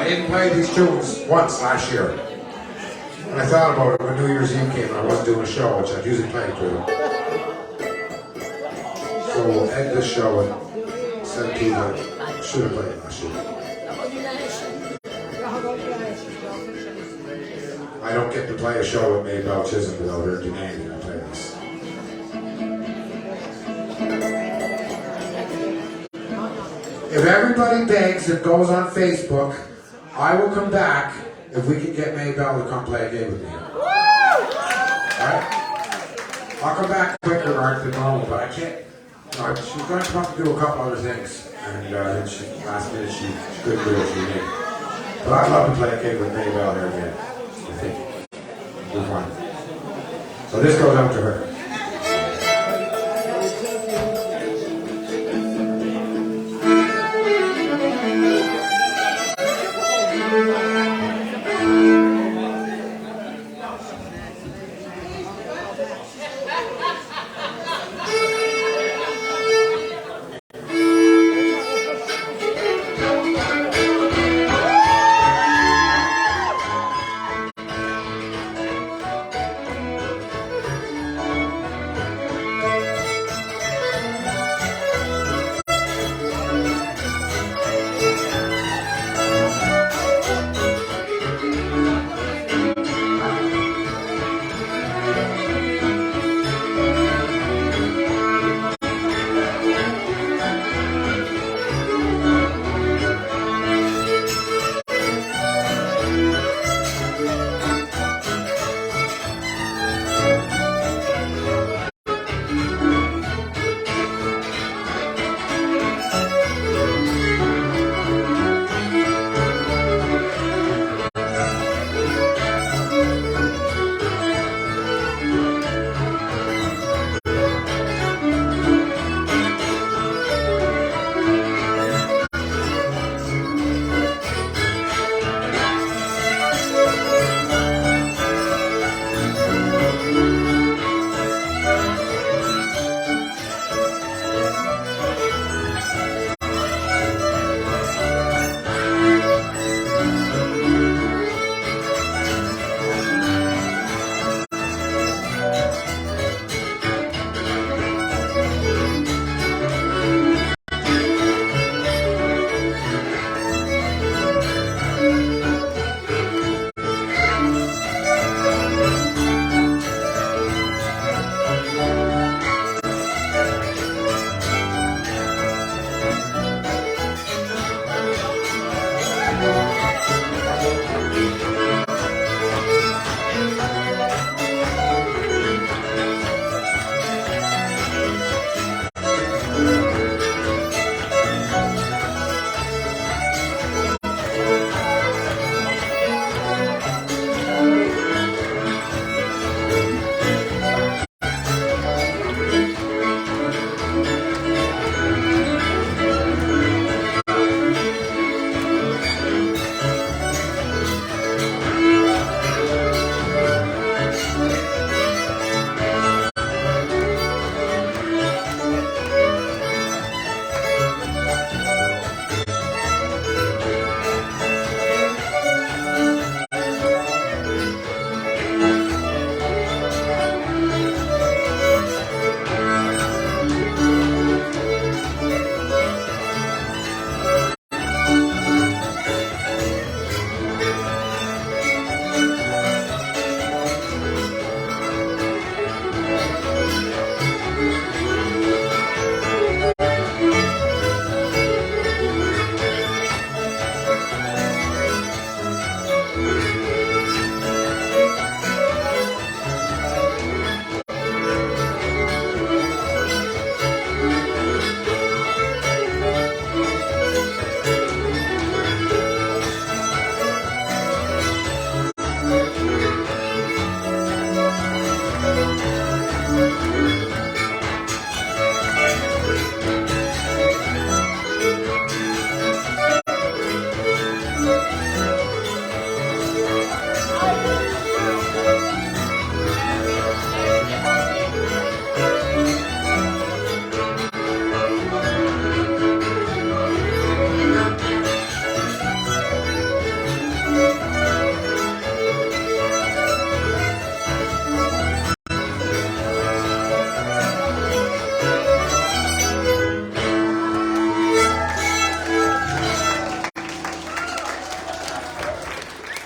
didn't play these tunes once last year. And I thought about it when New Year's Eve came and I wasn't doing a show, which I'd usually play to them. So we'll end this show and send to the should have played last year. I don't get to play a show with Maybelle Chisholm without her demanding I play this. If everybody begs and goes on Facebook, I will come back if we can get Maybelle to come play a game with me. Alright? I'll come back quicker than normal, but I can't. She's going to come up to do a couple other things. And then last minute she couldn't do what she needed. But I'd love to play a game with Maybelle here again. I think we're fine. So this goes out to her.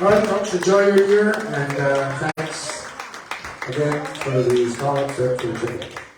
All right, folks, enjoy your year, and thanks again for the scholarship for the ticket.